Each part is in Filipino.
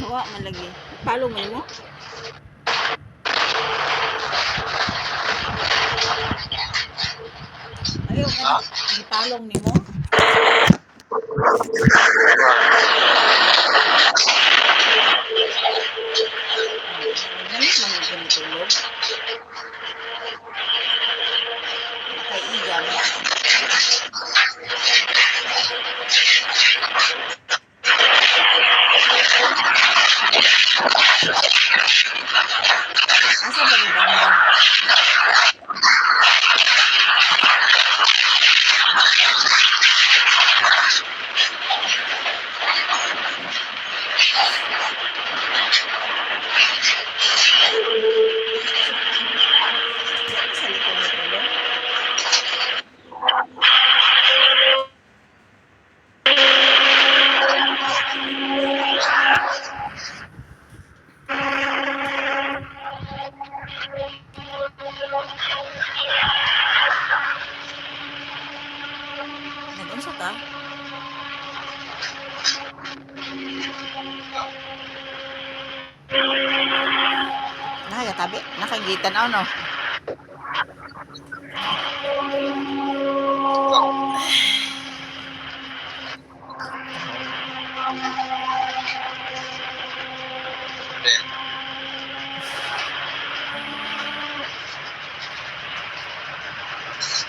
Wa man lagi. Palo mo mo? Ayaw ka na. Ipalong ni mo? Nagnalit man yung ganitulog. Kay Igam. Asa ba ni banda? Sa likod ni Tulo. Nag-unsa ka? Nakagatabi. Nakagitan ako, no?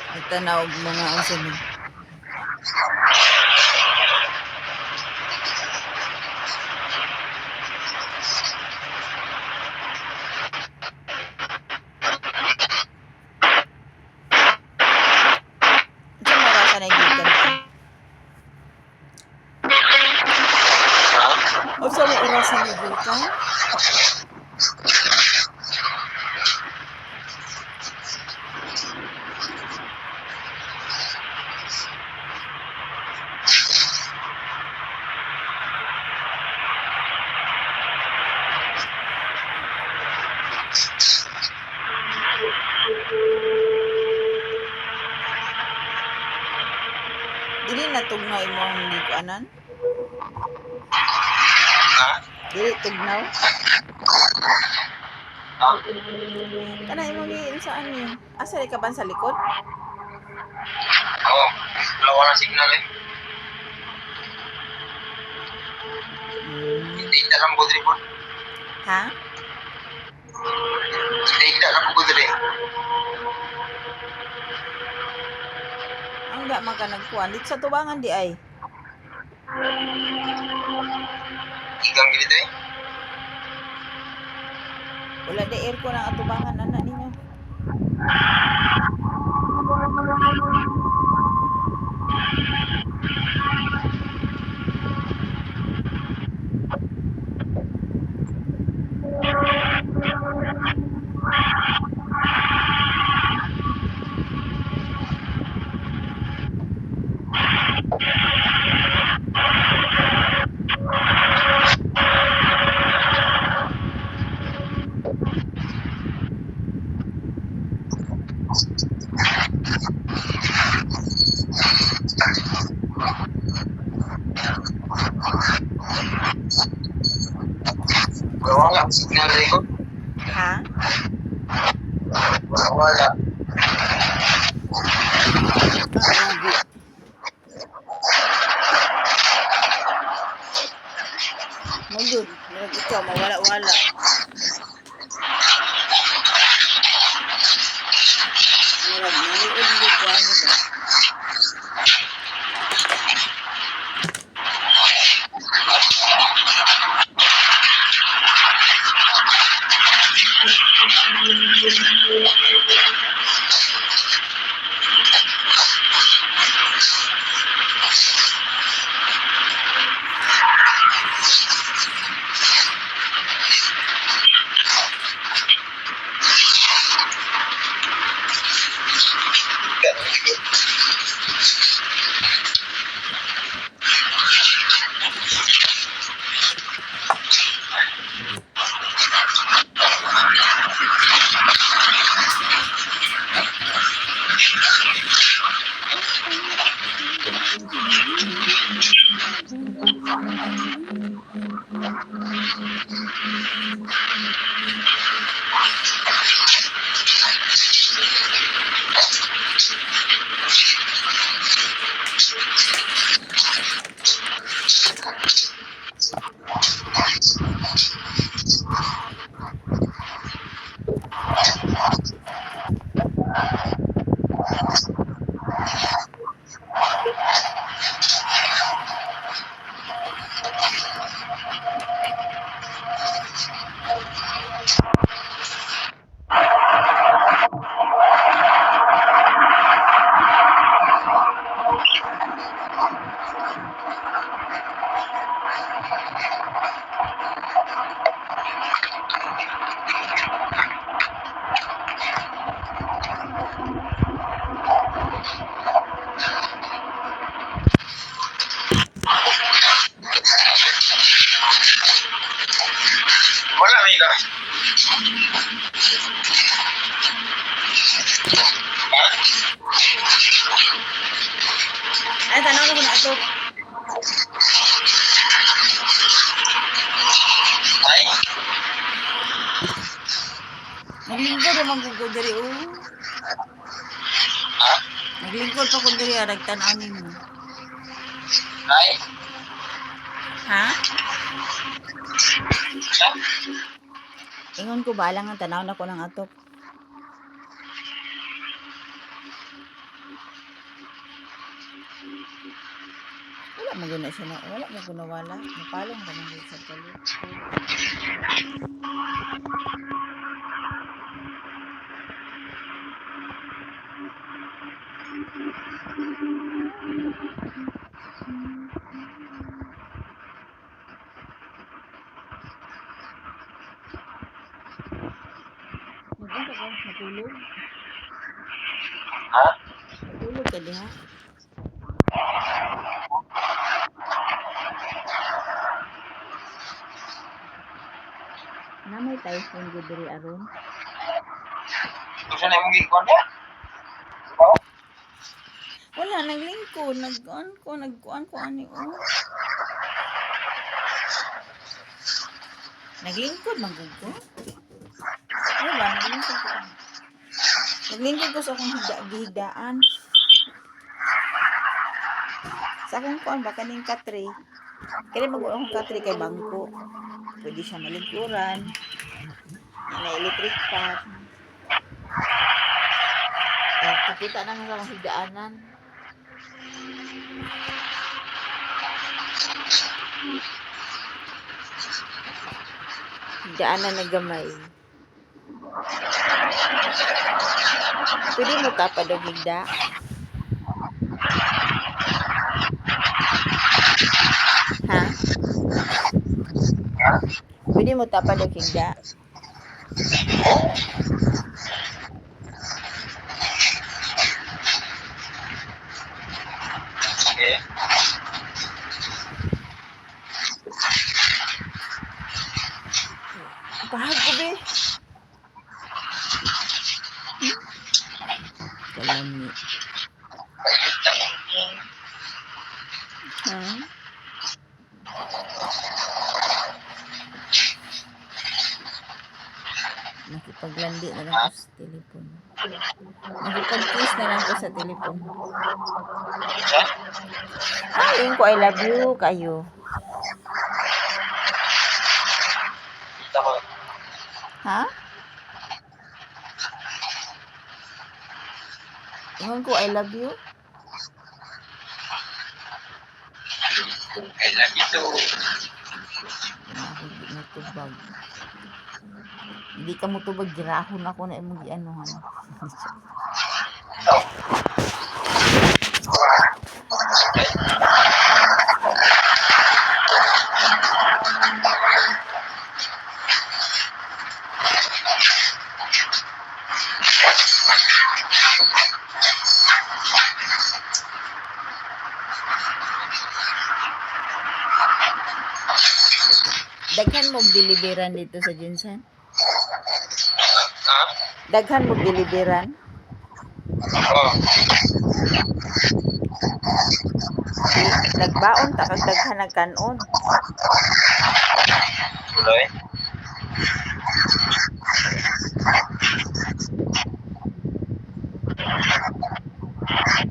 Nagtanaw mga unsa ni. Unsa mo oras na gikan? Dili natugnaw imo ang gikuanan? Dili tugnaw? Kana imo gi saan ni? Asa ka ban sa likod? Oo, wala signal eh. Hindi na lang budri po. Ha? Hindi na lang budri. Ang da man ka nagkuan dito sa tubangan di ay. Igang ganito eh. Wala di aircon ang atubangan anak ninyo. Wala signal eh ko. Ha? Wala. Mujud, nag ikaw mawala-wala. Murag naliod mo kuan ba? Wala, amiga. Ha? Ay, tanaw ko na ito. Ay? Naglingkod naman ko diri, oh. Ha? Naglingkod pa ko diri, nagtanaw ni mo. Ay? Ha? Ha? Ingon ko, balang ang tanaw na ko ng atop. Wala maguna siya na, wala maguna wala. Napalong ka nang sa talo. Nagpunta ka, natulog. Ha? Natulog ka diha. Na may typhoon ko diri aron. Gusto na yung gikuan niya? Oo? Wala, naglingkod. Nagkuan ko ani, oh. Naglingkod, magugko. Wala, naglingkod ko. Naglingkod ko sa akong gihigdaan. Sa akong kuan, baka ning katri. Kaya mag-uong akong katri kay bangko. Pwede siya malingkuran. May electric fan. Kapita na nga sa higdaanan. Higdaanan na gamay. Pwede mo tapad og higda. Ha? Ha? Pwede mo tapad og higda. Sige. Pahag ko, be. Kalami. Ha? Nakipaglandi na lang ko sa telepon. Nakipag-kiss na lang ko sa telepon. Ha? Ayun ko, I love you kayo. Kita ko. Ha? Ayun ko, I love you. I love you too. Hindi mo tubag. Hindi ka mo tubag, girahon ako na imong gianuhan. Daghan mo deliveran dito sa Jinsan? Ha? Daghan mo deliveran? Oo. Nagbaon ta kag daghan nagkanon. Tuloy.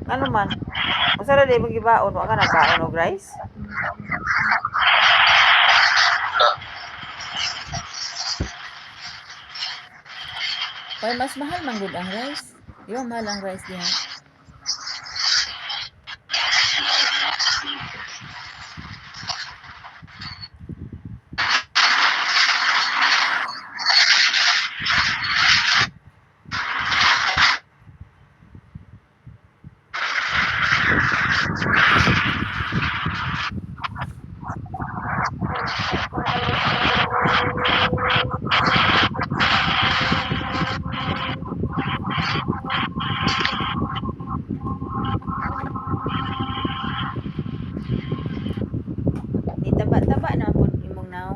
Ano man? Usa ra di mo gibaon, wa ka nagbaon og rice? Why mas mahal man gud ang rice? Di ba mahal ang rice diha? Taba-taba na po imong naw.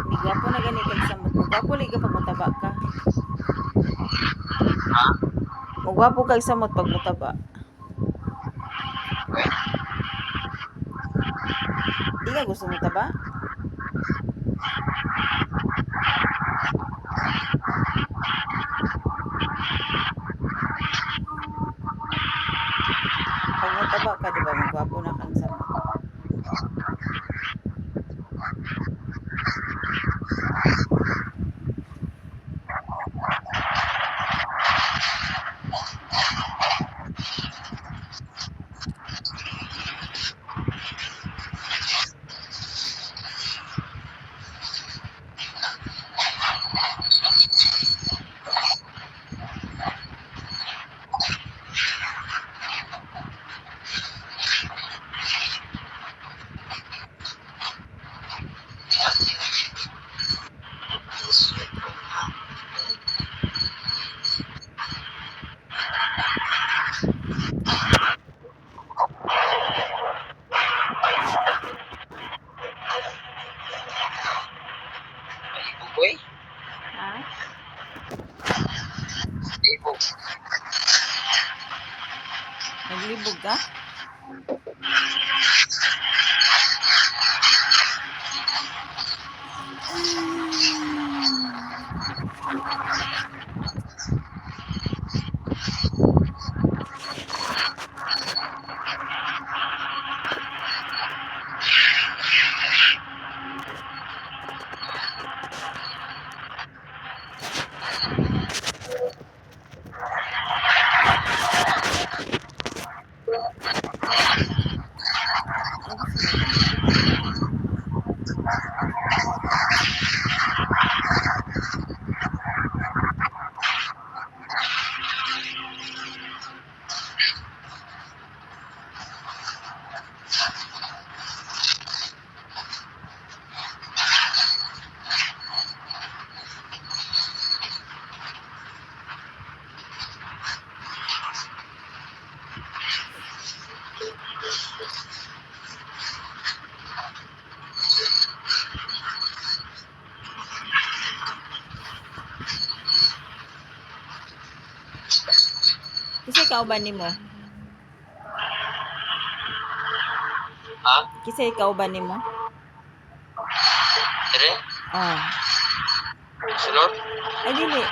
Migwapo na gani kag samot. Mugwapo lagi pag mutaba ka. Ha? Mugwapo kag samot pag mutaba. Ay, Di ka gusto mutaba? Pag mutaba ka, di ba, magwapo na kang samot. ibog boy. Ha? Ibog. Naglibog ka? Ay, gusto mo maglibog. Kisay kauban nimo? Ha? Kisay kauban nimo? Dire? Ah. Sunod? Ay, dili.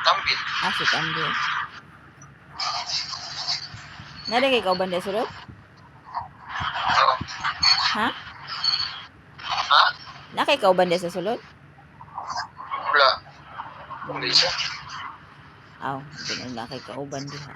Tambit. Ah, si Tambi. Nada kay kauban di sulod? Oo. Ha? Ha? Na kay kauban di sa sulod? Wala. Wala isa. Aw, di na kay kauban diha.